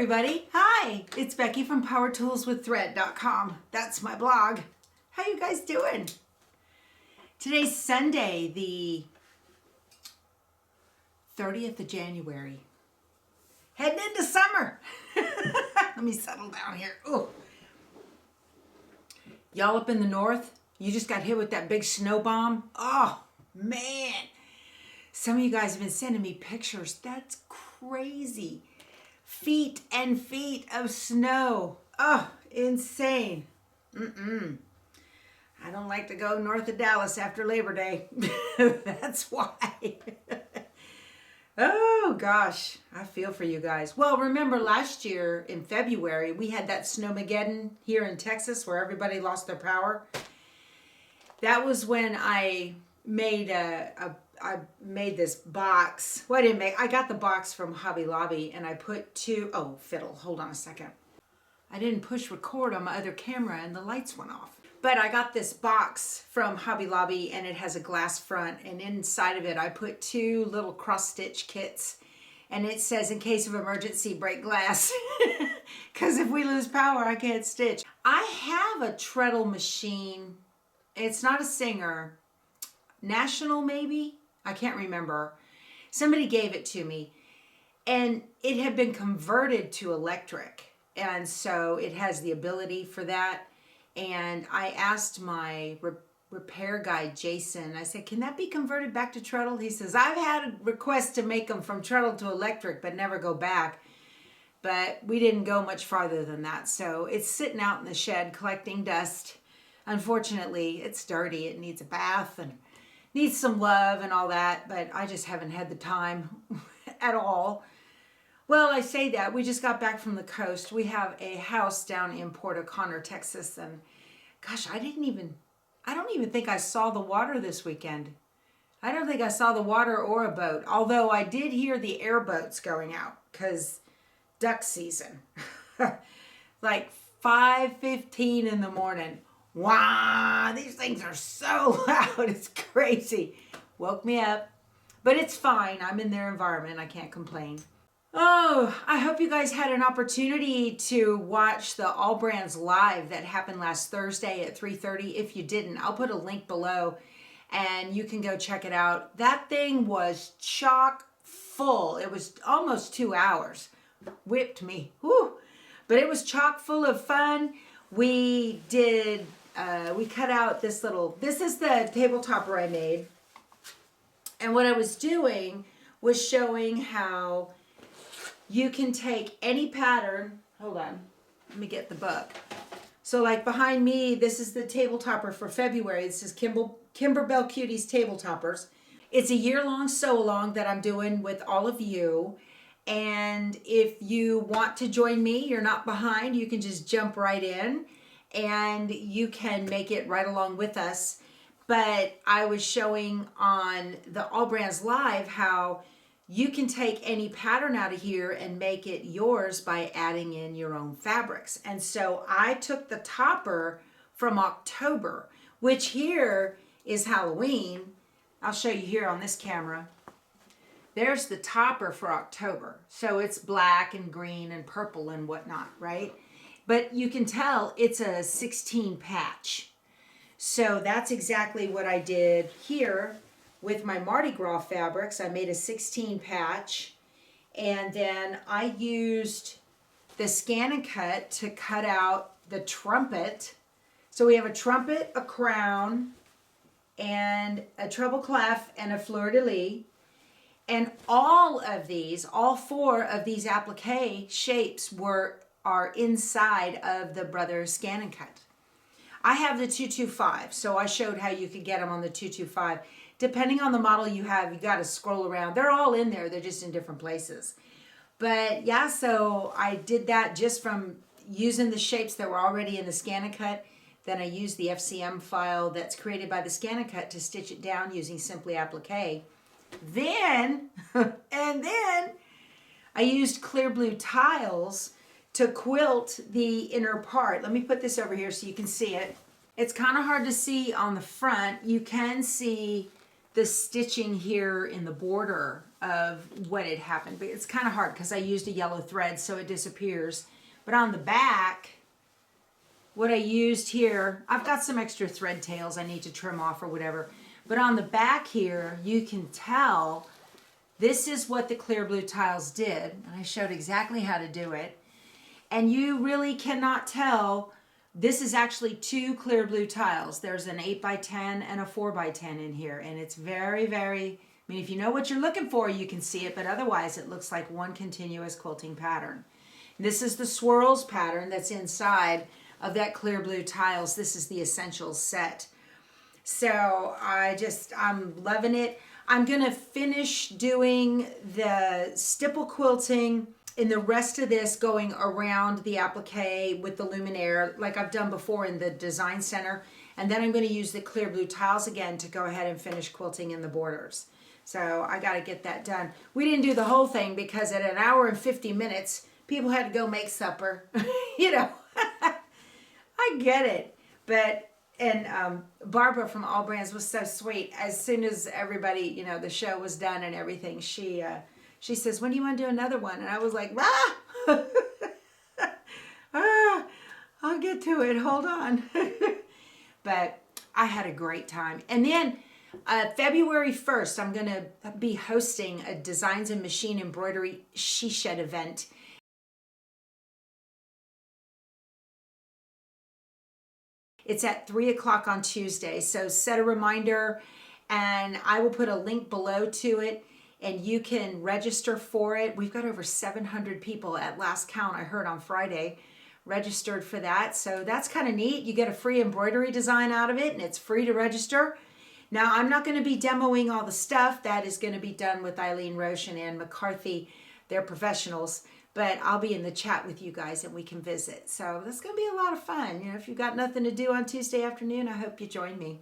everybody. Hi, it's Becky from PowerToolsWithThread.com. That's my blog. How you guys doing? Today's Sunday, the 30th of January. Heading into summer. Let me settle down here. Ooh. Y'all up in the north, you just got hit with that big snow bomb. Oh, man. Some of you guys have been sending me pictures. That's crazy. Feet and feet of snow. Oh, insane. I don't like to go north of Dallas after Labor Day. That's why. Oh, gosh. I feel for you guys. Well, remember last year in February, we had that snowmageddon here in Texas where everybody lost their power. That was when I made I made this box. Well, I got the box from Hobby Lobby and I put fiddle, hold on a second. I didn't push record on my other camera and the lights went off. But I got this box from Hobby Lobby and it has a glass front, and inside of it I put 2 little cross stitch kits, and it says, in case of emergency, break glass. Because if we lose power, I can't stitch. I have a treadle machine. It's not a Singer. National maybe? I can't remember. Somebody gave it to me and it had been converted to electric, and so it has the ability for that. And I asked my repair guy, Jason, I said, can that be converted back to treadle? He says, I've had requests to make them from treadle to electric but never go back. But we didn't go much farther than that. So it's sitting out in the shed collecting dust. Unfortunately, it's dirty. It needs a bath and needs some love and all that, but I just haven't had the time at all. Well, I say that. We just got back from the coast. We have a house down in Port O'Connor, Texas, and gosh, I don't even think I saw the water this weekend. I don't think I saw the water or a boat, although I did hear the airboats going out because duck season. Like 5:15 in the morning. Wow, these things are so loud. It's crazy. Woke me up. But it's fine. I'm in their environment. I can't complain. Oh, I hope you guys had an opportunity to watch the All Brands Live that happened last Thursday at 3:30. If you didn't, I'll put a link below and you can go check it out. That thing was chock full. It was almost 2 hours. Whipped me. Whew. But it was chock full of fun. We cut out this is the table topper I made. And what I was doing was showing how you can take any pattern. Hold on, let me get the book. So like behind me, this is the table topper for February. This is Kimber Bell Cuties table toppers. It's a year-long sew-along that I'm doing with all of you. And if you want to join me, you're not behind, you can just jump right in and you can make it right along with us. But I was showing on the All Brands Live how you can take any pattern out of here and make it yours by adding in your own fabrics. And so I took the topper from October, which here is Halloween. I'll show you here on this camera. There's the topper for October. So it's black and green and purple and whatnot, right? But you can tell it's a 16 patch. So that's exactly what I did here with my Mardi Gras fabrics. I made a 16 patch, and then I used the Scan and Cut to cut out the trumpet. So we have a trumpet, a crown, and a treble clef, and a fleur-de-lis. And all 4 of these applique shapes are inside of the Brothers Scan and Cut. I have the 225, so I showed how you could get them on the 225. Depending on the model you have, you got to scroll around. They're all in there. They're just in different places. But yeah, so I did that just from using the shapes that were already in the Scan and Cut. Then I used the FCM file that's created by the Scan and Cut to stitch it down using Simply Applique. Then I used clear blue tiles to quilt the inner part. Let me put this over here so you can see it. It's kind of hard to see on the front. You can see the stitching here in the border of what had happened. But it's kind of hard because I used a yellow thread so it disappears. But on the back, what I used here, I've got some extra thread tails I need to trim off or whatever. But on the back here, you can tell this is what the clear blue tiles did. And I showed exactly how to do it. And you really cannot tell. This is actually 2 clear blue tiles. There's an 8x10 and a 4x10 in here. And it's very, very, I mean, if you know what you're looking for, you can see it. But otherwise, it looks like one continuous quilting pattern. This is the swirls pattern that's inside of that clear blue tiles. This is the essentials set. So I'm loving it. I'm going to finish doing the stipple quilting in the rest of this, going around the applique with the luminaire like I've done before in the design center. And then I'm going to use the clear blue tiles again to go ahead and finish quilting in the borders. So I got to get that done. We didn't do the whole thing because at 1 hour and 50 minutes, people had to go make supper. You know, I get it. But, and Barbara from All Brands was so sweet. As soon as everybody, you know, the show was done and everything, she says, when do you want to do another one? And I was like, I'll get to it. Hold on. But I had a great time. And then February 1st, I'm going to be hosting a Designs and Machine Embroidery SheShed event. It's at 3 o'clock on Tuesday. So set a reminder and I will put a link below to it and you can register for it. We've got over 700 people at last count, I heard on Friday, registered for that. So that's kind of neat. You get a free embroidery design out of it and it's free to register. Now, I'm not going to be demoing all the stuff. That is going to be done with Eileen Roche and Ann McCarthy. They're professionals. But I'll be in the chat with you guys and we can visit. So that's going to be a lot of fun. You know, if you've got nothing to do on Tuesday afternoon, I hope you join me.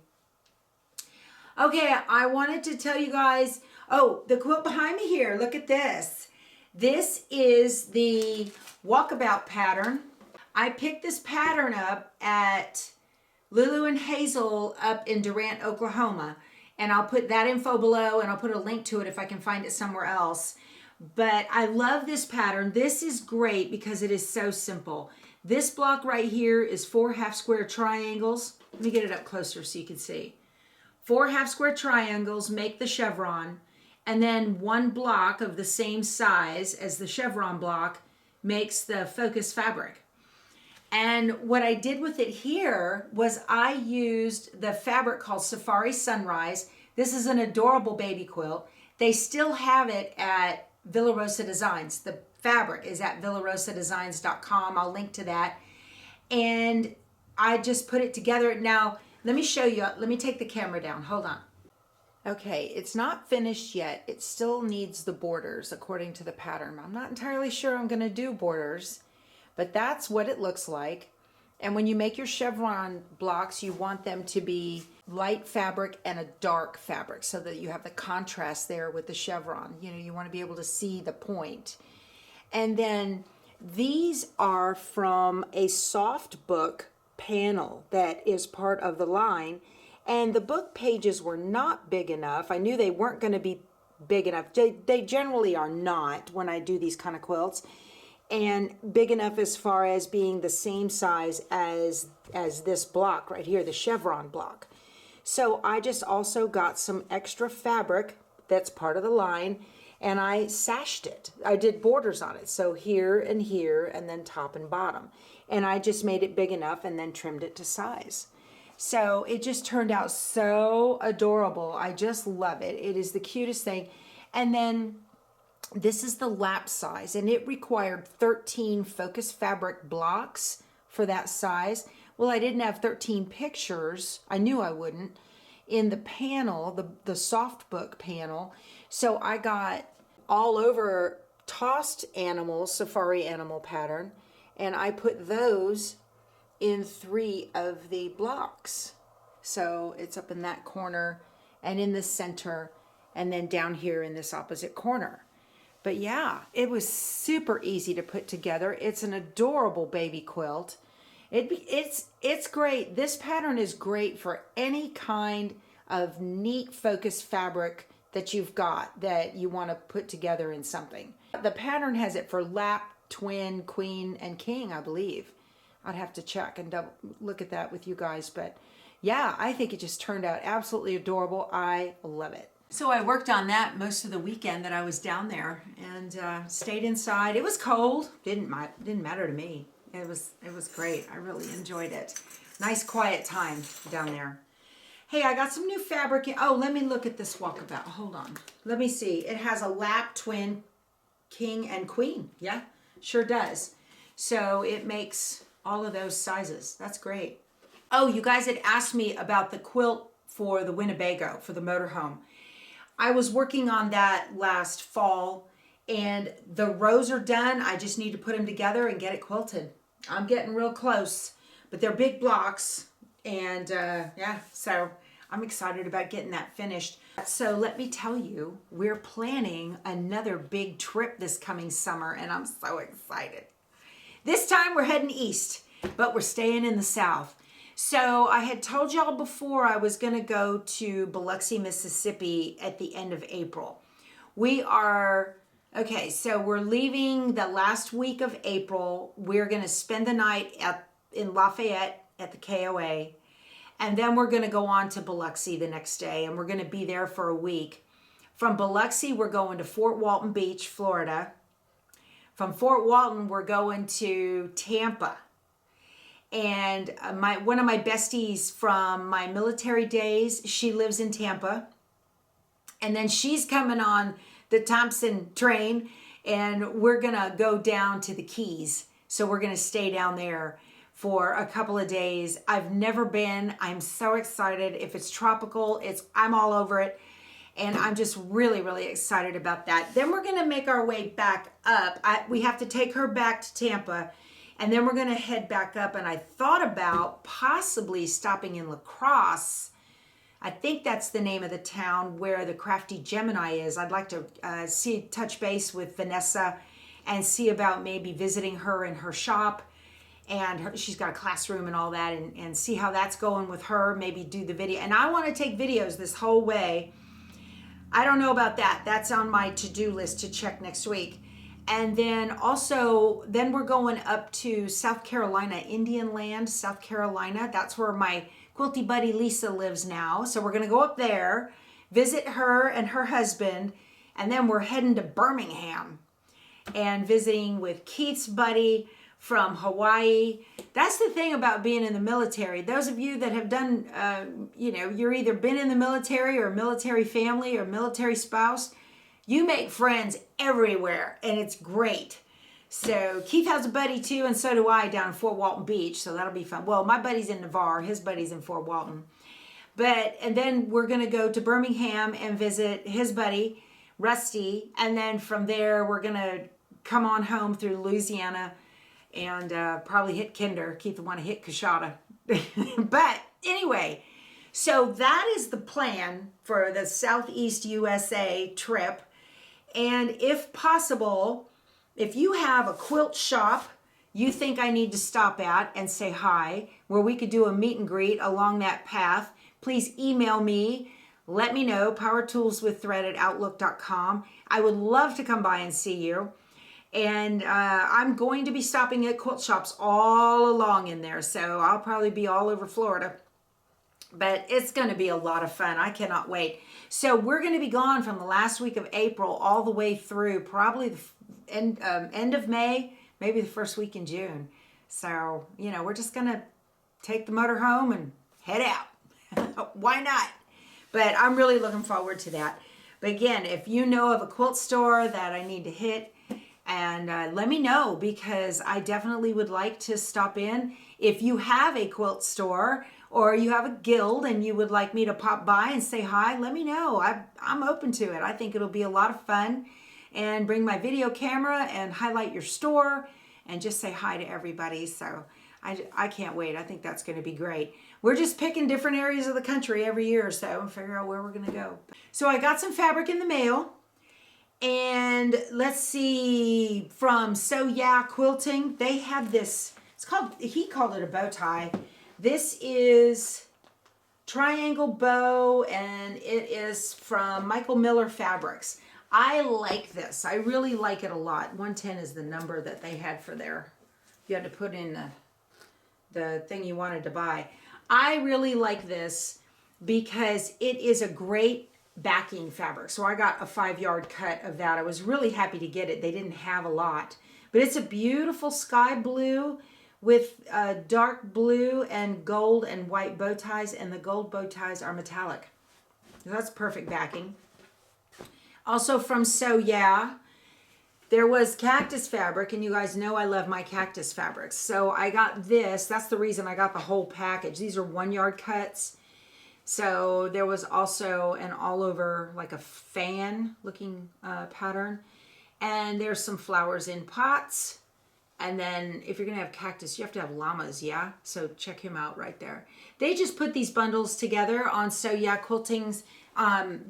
Okay, I wanted to tell you guys, oh, the quilt behind me here, look at this. This is the Walkabout pattern. I picked this pattern up at Lulu and Hazel up in Durant, Oklahoma. And I'll put that info below and I'll put a link to it if I can find it somewhere else. But I love this pattern. This is great because it is so simple. This block right here is 4 half square triangles. Let me get it up closer so you can see. 4 half square triangles make the chevron, and then 1 block of the same size as the chevron block makes the focus fabric. And what I did with it here was I used the fabric called Safari Sunrise. This is an adorable baby quilt. They still have it at Villa Rosa Designs. The fabric is at villarosadesigns.com. I'll link to that. And I just put it together. Now, let me show you. Let me take the camera down. Hold on. Okay, it's not finished yet. It still needs the borders according to the pattern. I'm not entirely sure I'm going to do borders, but that's what it looks like. And when you make your chevron blocks, you want them to be light fabric and a dark fabric so that you have the contrast there with the chevron. You know, you want to be able to see the point. And then these are from a soft book panel that is part of the line. And the book pages were not big enough. I knew they weren't going to be big enough. They generally are not when I do these kind of quilts. And big enough as far as being the same size as this block right here, the chevron block. So I just also got some extra fabric that's part of the line and I sashed it. I did borders on it. So here and then top and bottom. And I just made it big enough and then trimmed it to size. So it just turned out so adorable. I just love it. It is the cutest thing. And then this is the lap size, and it required 13 focus fabric blocks for that size. Well, I didn't have 13 pictures. I knew I wouldn't in the panel, the soft book panel. So I got all over tossed animals, safari animal pattern, and I put those in 3 of the blocks. So it's up in that corner and in the center and then down here in this opposite corner. But yeah, it was super easy to put together. It's an adorable baby quilt. It's great. This pattern is great for any kind of neat focus fabric that you've got that you want to put together in something. The pattern has it for lap, twin, queen, and king, I believe. I'd have to check and double look at that with you guys. But yeah, I think it just turned out absolutely adorable. I love it. So I worked on that most of the weekend that I was down there and stayed inside. It was cold. Didn't matter to me. It was great. I really enjoyed it. Nice quiet time down there. Hey, I got some new fabric. Oh, let me look at this Walkabout. Hold on. Let me see. It has a lap, twin, king, and queen. Yeah, sure does. So it makes all of those sizes. That's great. Oh, you guys had asked me about the quilt for the Winnebago, for the motorhome. I was working on that last fall, and the rows are done. I just need to put them together and get it quilted. I'm getting real close, but they're big blocks, and yeah, so I'm excited about getting that finished. So let me tell you, we're planning another big trip this coming summer, and I'm so excited. This time we're heading east, but we're staying in the south. So I had told y'all before I was going to go to Biloxi, Mississippi at the end of April. Okay, so we're leaving the last week of April. We're going to spend the night in Lafayette at the KOA. And then we're going to go on to Biloxi the next day. And we're going to be there for a week. From Biloxi, we're going to Fort Walton Beach, Florida. From Fort Walton, we're going to Tampa. And one of my besties from my military days, she lives in Tampa. And then she's coming on the Thompson train, and we're going to go down to the Keys. So we're going to stay down there for a couple of days. I've never been. I'm so excited. If it's tropical, I'm all over it. And I'm just really, really excited about that. Then we're going to make our way back up. We have to take her back to Tampa. And then we're going to head back up. And I thought about possibly stopping in La Crosse. I think that's the name of the town where the Crafty Gemini is. I'd like to touch base with Vanessa and see about maybe visiting her in her shop. And she's got a classroom and all that. And see how that's going with her. Maybe do the video. And I want to take videos this whole way. I don't know about that. That's on my to-do list to check next week. And then also, then we're going up to South Carolina, Indian Land, South Carolina. That's where my quilty buddy Lisa lives now. So we're going to go up there, visit her and her husband, and then we're heading to Birmingham and visiting with Keith's buddy from Hawaii. That's the thing about being in the military. Those of you that have done, you're either been in the military or a military family or military spouse, you make friends everywhere, and it's great. So Keith has a buddy too, and so do I down in Fort Walton Beach, so that'll be fun. Well, my buddy's in Navarre, his buddy's in Fort Walton. And then we're going to go to Birmingham and visit his buddy, Rusty, and then from there we're going to come on home through Louisiana and probably hit Kinder. Keith will want to hit Coshada. But anyway, so that is the plan for the Southeast USA trip. And if possible, if you have a quilt shop you think I need to stop at and say hi, where we could do a meet and greet along that path, please email me. Let me know, powertoolswiththread@outlook.com. I would love to come by and see you. And I'm going to be stopping at quilt shops all along in there. So I'll probably be all over Florida. But it's going to be a lot of fun. I cannot wait. So we're going to be gone from the last week of April all the way through probably the end of May, maybe the first week in June. So, we're just going to take the motor home and head out. Why not? But I'm really looking forward to that. But again, if you know of a quilt store that I need to hit, and let me know, because I definitely would like to stop in. If you have a quilt store or you have a guild and you would like me to pop by and say hi, let me know. I'm open to it. I think it'll be a lot of fun, and bring my video camera and highlight your store and just say hi to everybody. So I can't wait. I think that's going to be great. We're just picking different areas of the country every year or so and figure out where we're going to go. So I got some fabric in the mail. And let's see, from So Yeah Quilting, they have this, he called it a bow tie. This is triangle bow, and it is from Michael Miller Fabrics. I like this. I really like it a lot. 110 is the number that they had for their, you had to put in the thing you wanted to buy. I really like this because it is a great backing fabric. So I got a 5-yard cut of that. I was really happy to get it. They didn't have a lot, but it's a beautiful sky blue with dark blue and gold and white bow ties, and the gold bow ties are metallic. That's perfect backing. Also from So Yeah, there was cactus fabric, and you guys know I love my cactus fabrics. So I got this. That's the reason I got the whole package. These are 1-yard cuts. So there was also an all over, like a fan looking pattern. And there's some flowers in pots. And then if you're going to have cactus, you have to have llamas, yeah? So check him out right there. They just put these bundles together on So Yeah Quilting's. I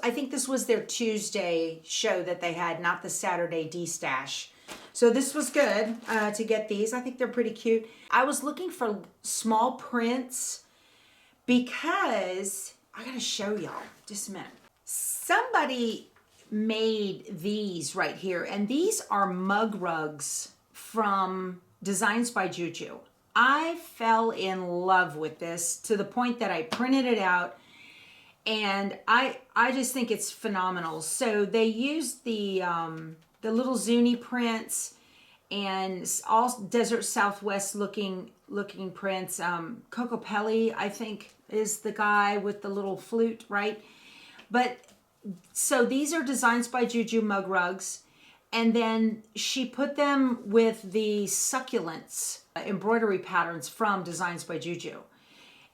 think this was their Tuesday show that they had, not the Saturday D-Stash. So this was good to get these. I think they're pretty cute. I was looking for small prints because I got to show y'all just a minute. Somebody made these right here, and these are mug rugs from Designs by Juju. I fell in love with this to the point that I printed it out, and I just think it's phenomenal. So they used the little Zuni prints and all desert Southwest looking prints. Coco Pelli, I think, is the guy with the little flute, right? But so these are Designs by Juju mug rugs. And then she put them with the succulents embroidery patterns from Designs by Juju.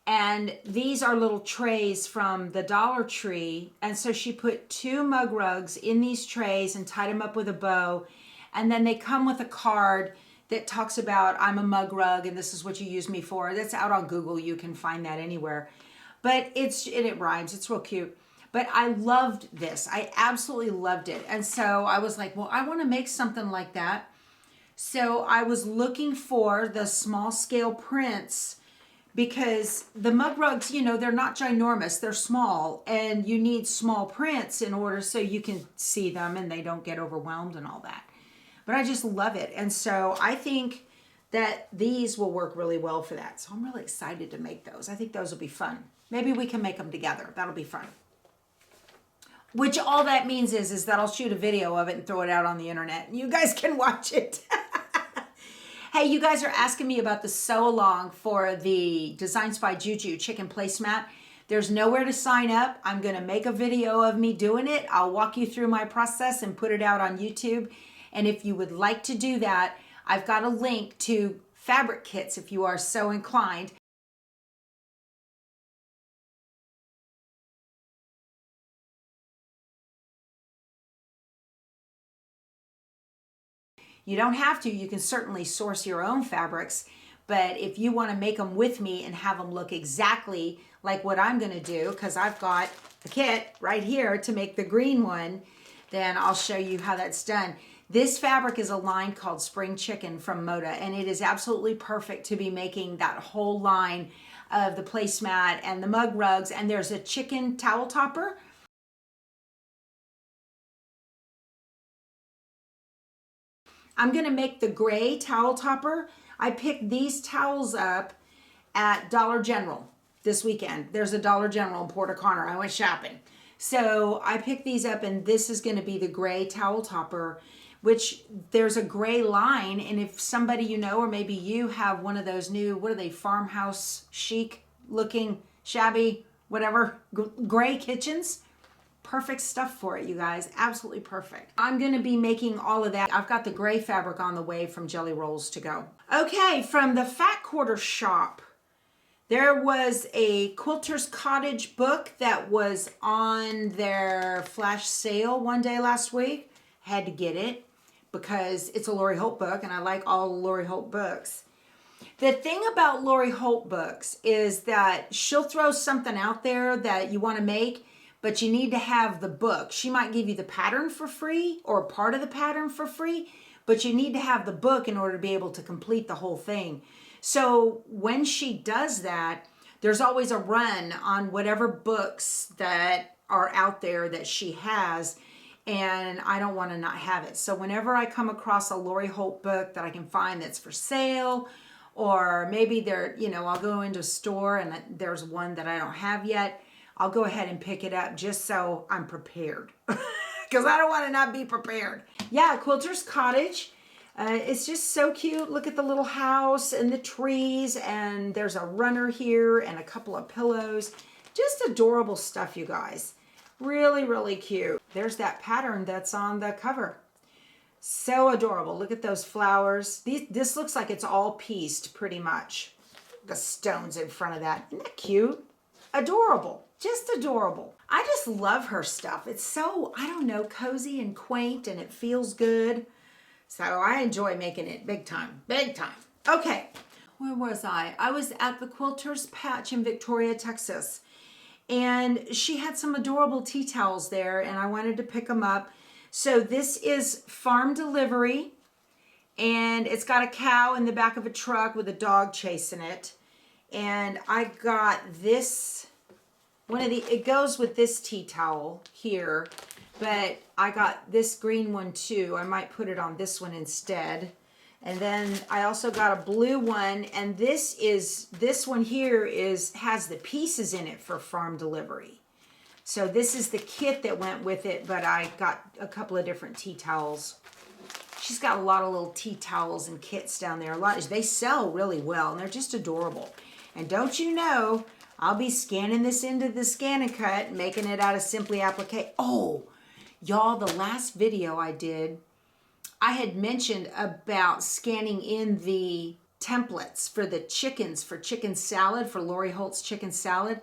And these are little trays from the Dollar Tree. And so she put 2 mug rugs in these trays and tied them up with a bow. And then they come with a card that talks about, I'm a mug rug and this is what you use me for. That's out on Google. You can find that anywhere. But it rhymes. It's real cute. But I loved this. I absolutely loved it. And so I was like, well, I want to make something like that. So I was looking for the small scale prints because the mug rugs, you know, they're not ginormous. They're small, and you need small prints in order so you can see them and they don't get overwhelmed and all that. But I just love it. And so I think that these will work really well for that. So I'm really excited to make those. I think those will be fun. Maybe we can make them together. That'll be fun. Which all that means is that I'll shoot a video of it and throw it out on the internet. And you guys can watch it. Hey, you guys are asking me about the sew along for the Designs by Juju chicken placemat. There's nowhere to sign up. I'm going to make a video of me doing it. I'll walk you through my process and put it out on YouTube. And if you would like to do that, I've got a link to fabric kits if you are so inclined. You don't have to. You can certainly source your own fabrics. But if you want to make them with me and have them look exactly like what I'm going to do, because I've got a kit right here to make the green one, then I'll show you how that's done. This fabric is a line called Spring Chicken from Moda, and it is absolutely perfect to be making that whole line of the placemat and the mug rugs. And there's a chicken towel topper. I'm going to make the gray towel topper. I picked these towels up at Dollar General this weekend. There's a Dollar General in Porter Connor. I went shopping. So I picked these up, and this is going to be the gray towel topper, which there's a gray line. And if somebody you know, or maybe you have one of those new, what are they, farmhouse chic looking, shabby, whatever, gray kitchens, perfect stuff for it, you guys. Absolutely perfect. I'm going to be making all of that. I've got the gray fabric on the way from Jelly Rolls to go. Okay, from the Fat Quarter shop, there was a Quilters Cottage book that was on their flash sale one day last week. Had to get it because it's a Lori Holt book, and I like all the Lori Holt books. The thing about Lori Holt books is that she'll throw something out there that you want to make, but you need to have the book. She might give you the pattern for free or part of the pattern for free, but you need to have the book in order to be able to complete the whole thing. So when she does that, there's always a run on whatever books that are out there that she has, and I don't want to not have it. So whenever I come across a Lori Holt book that I can find that's for sale, or maybe there, you know, I'll go into a store and there's one that I don't have yet, I'll go ahead and pick it up just so I'm prepared. Because I don't want to not be prepared. Yeah, Quilters Cottage. It's just so cute. Look at the little house and the trees, and there's a runner here and a couple of pillows. Just adorable stuff, you guys. Really, really cute. There's that pattern that's on the cover. So adorable. Look at those flowers. This looks like it's all pieced pretty much. The stones in front of that. Isn't that cute? Adorable. Just adorable. I just love her stuff. It's so, I don't know, cozy and quaint, and it feels good. So I enjoy making it big time. Big time. Okay. Where was I? I was at the Quilters Patch in Victoria, Texas. And she had some adorable tea towels there, and I wanted to pick them up. So this is farm delivery, and it's got a cow in the back of a truck with a dog chasing it. And I got this, it goes with this tea towel here, but I got this green one too. I might put it on this one instead. And then I also got a blue one, and this one here has the pieces in it for farm delivery. So this is the kit that went with it, but I got a couple of different tea towels. She's got a lot of little tea towels and kits down there. They sell really well, and they're just adorable. And don't you know, I'll be scanning this into the Scan and Cut, making it out of Simply Applique. Oh, y'all, the last video I did, I had mentioned about scanning in the templates for the chickens, for chicken salad, for Lori Holt's chicken salad.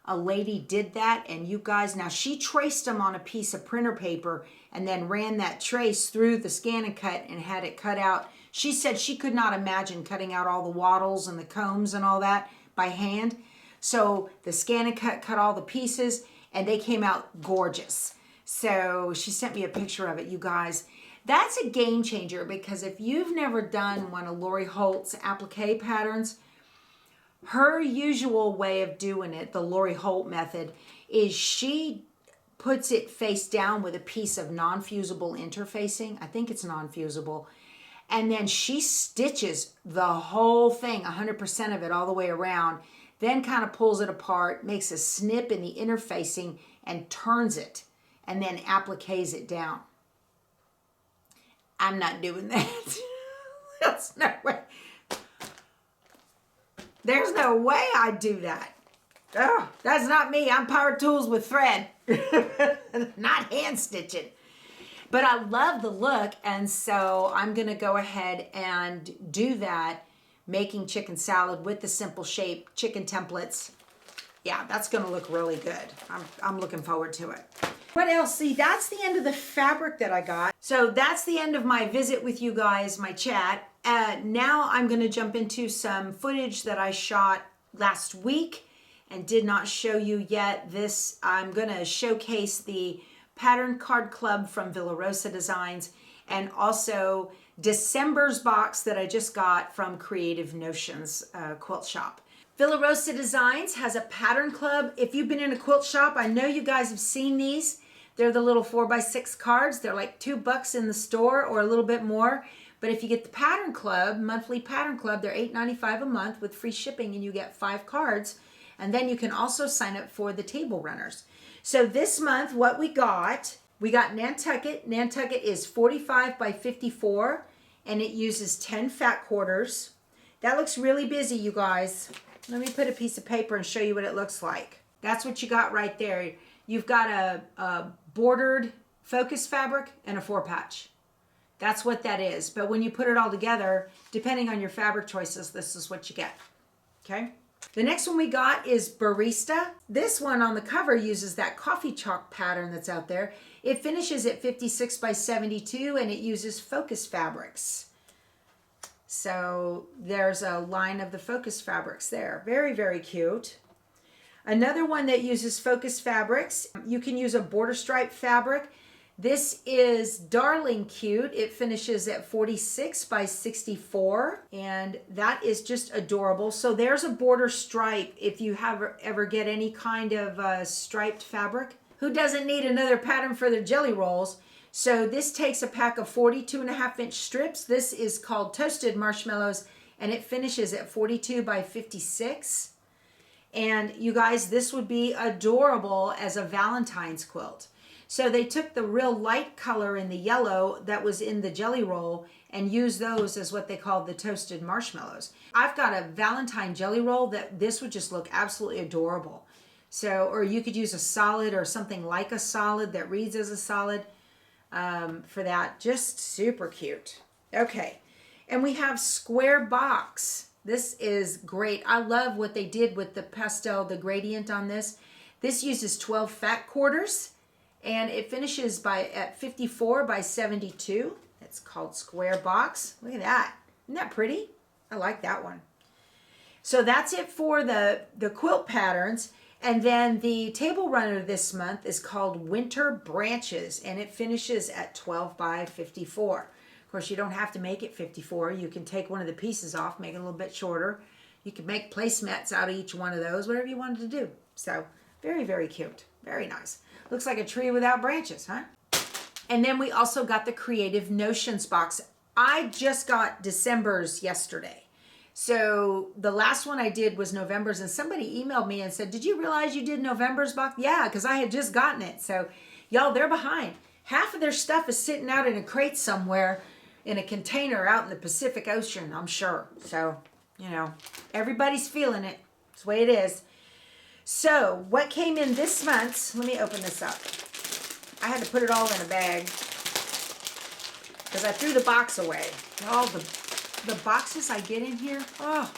A lady did that, and you guys, now she traced them on a piece of printer paper and then ran that trace through the Scan and Cut and had it cut out. She said she could not imagine cutting out all the wattles and the combs and all that by hand. So the Scan and Cut cut all the pieces, and they came out gorgeous. So she sent me a picture of it, you guys. That's a game changer, because if you've never done one of Lori Holt's applique patterns, her usual way of doing it, the Lori Holt method, is she puts it face down with a piece of non-fusible interfacing. I think it's non-fusible. And then she stitches the whole thing, 100% of it, all the way around, then kind of pulls it apart, makes a snip in the interfacing, and turns it, and then appliques it down. I'm not doing that. That's no way. There's no way I'd do that. Oh, that's not me. I'm power tools with thread, not hand stitching. But I love the look, and so I'm going to go ahead and do that, making chicken salad with the Simple Shape chicken templates. Yeah, that's going to look really good. I'm looking forward to it. What else? See, that's the end of the fabric that I got. So that's the end of my visit with you guys, my chat. Now I'm going to jump into some footage that I shot last week and did not show you yet. This, I'm going to showcase the Pattern Card Club from Rosa Designs, and also December's box that I just got from Creative Notions quilt shop. Rosa Designs has a pattern club. If you've been in a quilt shop, I know you guys have seen these. They're the little 4x6 cards. They're like $2 in the store or a little bit more. But if you get the pattern club, monthly pattern club, they're $8.95 a month with free shipping, and you get 5 cards. And then you can also sign up for the table runners. So this month, what we got Nantucket. Nantucket is 45 by 54, and it uses 10 fat quarters. That looks really busy, you guys. Let me put a piece of paper and show you what it looks like. That's what you got right there. You've got a bordered focus fabric and a 4-patch. That's what that is. But when you put it all together, depending on your fabric choices, this is what you get. Okay? The next one we got is Barista. This one on the cover uses that coffee chalk pattern that's out there. It finishes at 56 by 72, and it uses focus fabrics. So there's a line of the focus fabrics there. Very, very cute. Another one that uses focus fabrics, you can use a border stripe fabric. This is darling cute. It finishes at 46 by 64, and that is just adorable. So there's a border stripe if you ever get any kind of striped fabric. Who doesn't need another pattern for their jelly rolls? So this takes a pack of 42.5-inch strips. This is called Toasted Marshmallows, and it finishes at 42 by 56. And you guys, this would be adorable as a Valentine's quilt. So they took the real light color in the yellow that was in the jelly roll and used those as what they called the toasted marshmallows. I've got a Valentine jelly roll that this would just look absolutely adorable. So, or you could use a solid or something like a solid that reads as a solid for that. Just super cute. Okay, and we have square box. This is great. I love what they did with the pastel, the gradient on this. This uses 12 fat quarters. And it finishes at 54 by 72. It's called Square Box. Look at that. Isn't that pretty? I like that one. So that's it for the quilt patterns. And then the table runner this month is called Winter Branches. And it finishes at 12 by 54. Of course, you don't have to make it 54. You can take one of the pieces off, make it a little bit shorter. You can make placemats out of each one of those, whatever you wanted to do. So very, very cute. Very nice. Looks like a tree without branches, huh? And then we also got the Creative Notions box. I just got December's yesterday. So the last one I did was November's, and somebody emailed me and said, did you realize you did November's box? Yeah, because I had just gotten it. So y'all, they're behind. Half of their stuff is sitting out in a crate somewhere in a container out in the Pacific Ocean, I'm sure. So, you know, everybody's feeling it. That's the way it is. So, what came in this month, let me open this up. I had to put it all in a bag because I threw the box away. All the boxes I get in here, oh,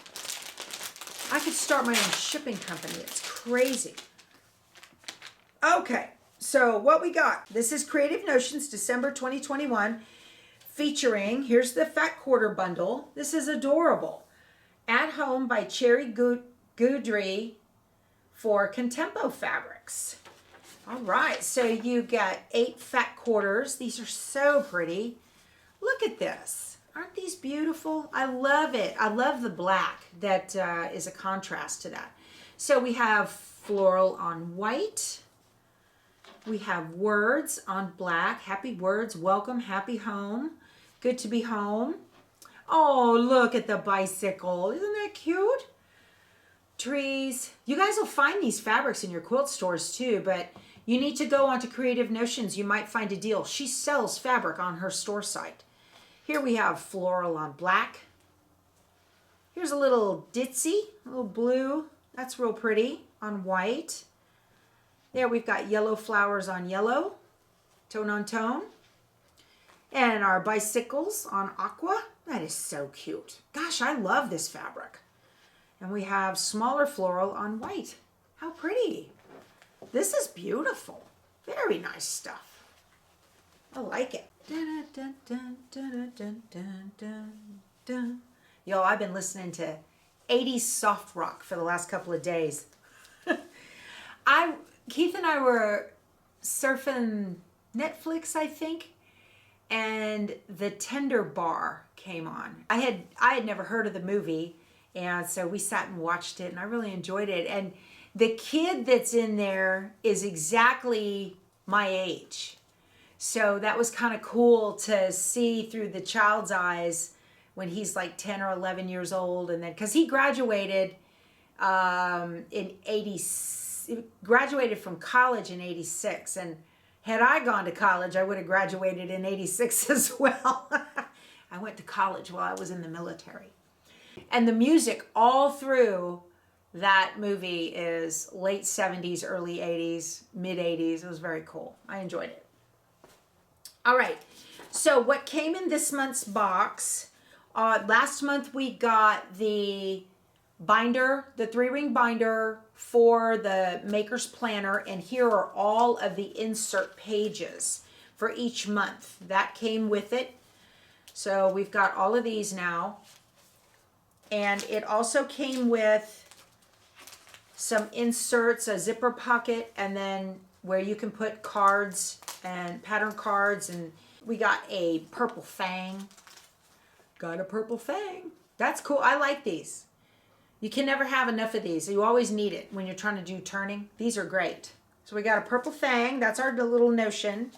I could start my own shipping company. It's crazy. Okay, so what we got. This is Creative Notions, December 2021, featuring, here's the Fat Quarter Bundle. This is adorable. At Home by Cherry Goudry for Contempo fabrics. All right, so you get 8 fat quarters. These are so pretty. Look at this. Aren't these beautiful? I love it. I love the black that is a contrast to that. So we have floral on white. We have words on black. Happy words, welcome, happy home. Good to be home. Oh, look at the bicycle. Isn't that cute? Trees. You guys will find these fabrics in your quilt stores too, but you need to go onto Creative Notions. You might find a deal. She sells fabric on her store site. Here we have floral on black. Here's a little ditzy, a little blue. That's real pretty on white. There we've got yellow flowers on yellow, tone on tone. And our bicycles on aqua. That is so cute. Gosh, I love this fabric. And we have smaller floral on white. How pretty. This is beautiful. Very nice stuff. I like it. Dun, dun, dun, dun, dun, dun, dun, dun. Yo, I've been listening to 80s soft rock for the last couple of days. Keith and I were surfing Netflix, I think, and The Tender Bar came on. I had never heard of the movie, and so we sat and watched it, and I really enjoyed it. And the kid that's in there is exactly my age. So that was kind of cool to see through the child's eyes when he's like 10 or 11 years old. And then, because he graduated graduated from college in 86. And had I gone to college, I would have graduated in 86 as well. I went to college while I was in the military. And the music all through that movie is late 70s, early 80s, mid 80s. It was very cool. I enjoyed it. All right. So what came in this month's box, last month we got the binder, the 3-ring binder for the Maker's Planner. And here are all of the insert pages for each month. That came with it. So we've got all of these now. And it also came with some inserts, a zipper pocket, and then where you can put cards and pattern cards, and we got a purple fang. Got a purple fang. That's cool. I like these. You can never have enough of these. You always need it when you're trying to do turning. These are great. So we got a purple fang. That's our little notion.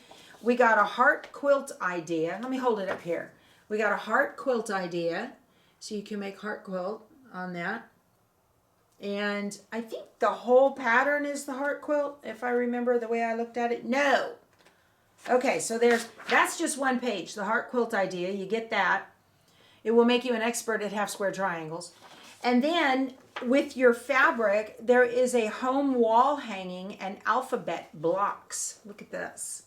We got a heart quilt idea. Let me hold it up here. We got a heart quilt idea. So you can make heart quilt on that. And I think the whole pattern is the heart quilt, if I remember the way I looked at it. No. Okay, so that's just one page, the heart quilt idea. You get that. It will make you an expert at half square triangles. And then with your fabric, there is a home wall hanging and alphabet blocks. Look at this.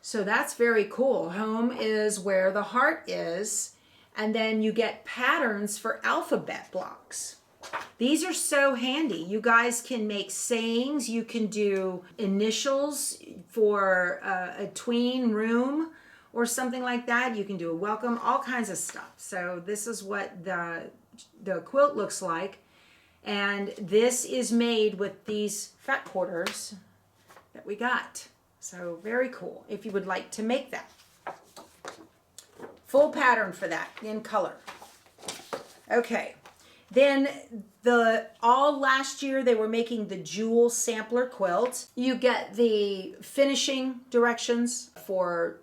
So that's very cool. Home is where the heart is. And then you get patterns for alphabet blocks. These are so handy. You guys can make sayings. You can do initials for a tween room or something like that. You can do a welcome, all kinds of stuff. So this is what the quilt looks like. And this is made with these fat quarters that we got. So very cool if you would like to make that. Full pattern for that in color. Okay. Then all last year they were making the jewel sampler quilt. You get the finishing directions for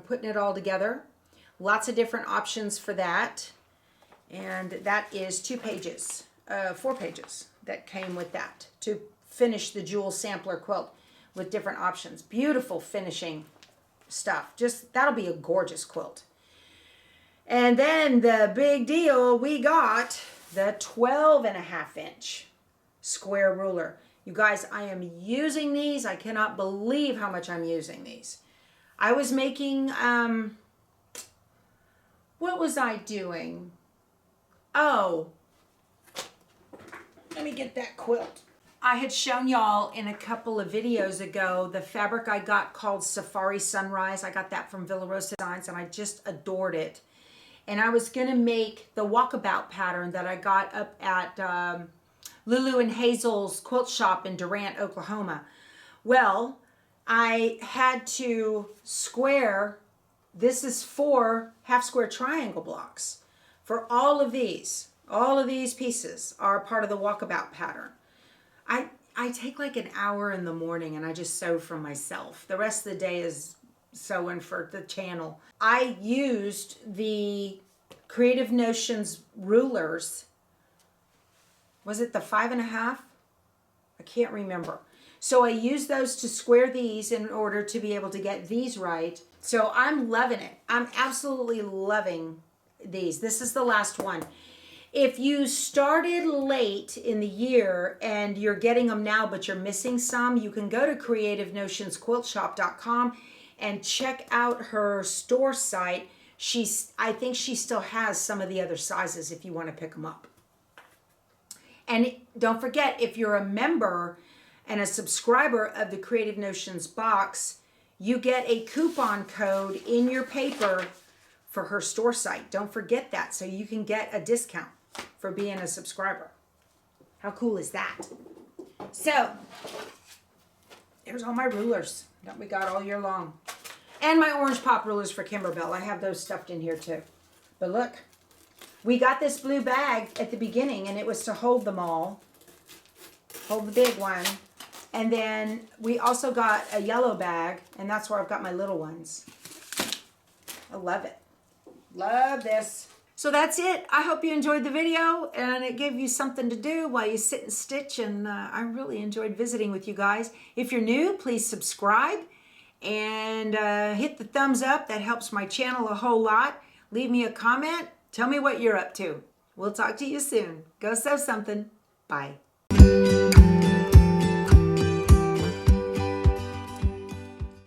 putting it all together. Lots of different options for that. And that is 4 pages that came with that to finish the jewel sampler quilt with different options. Beautiful finishing stuff. That'll be a gorgeous quilt. And then the big deal, we got the 12.5-inch square ruler. You guys, I am using these. I cannot believe how much I'm using these. I was making, what was I doing? Oh, let me get that quilt. I had shown y'all in a couple of videos ago the fabric I got called Safari Sunrise. I got that from Villa Rosa Designs and I just adored it. And I was going to make the Walkabout pattern that I got up at Lulu and Hazel's quilt shop in Durant, Oklahoma. Well, I had to square, this is 4 half square triangle blocks for all of these. All of these pieces are part of the Walkabout pattern. I take like an hour in the morning and I just sew for myself. The rest of the day is sewing for the channel. I used the Creative Notions rulers. Was it the 5.5? I can't remember. So I used those to square these in order to be able to get these right. So I'm loving it. I'm absolutely loving these. This is the last one. If you started late in the year and you're getting them now but you're missing some, you can go to creativenosionsquiltshop.com and check out her store site. I think she still has some of the other sizes if you want to pick them up. And don't forget, if you're a member and a subscriber of the Creative Notions box, you get a coupon code in your paper for her store site. Don't forget that, so you can get a discount for being a subscriber. How cool is that? So, there's all my rulers that we got all year long. And my orange pop rulers for Kimberbell. I have those stuffed in here too. But look, we got this blue bag at the beginning and it was to hold them all. Hold the big one. And then we also got a yellow bag and that's where I've got my little ones. I love it. Love this. So that's it. I hope you enjoyed the video and it gave you something to do while you sit and stitch. And I really enjoyed visiting with you guys. If you're new, please subscribe and hit the thumbs up. That helps my channel a whole lot. Leave me a comment. Tell me what you're up to. We'll talk to you soon. Go sew something. Bye.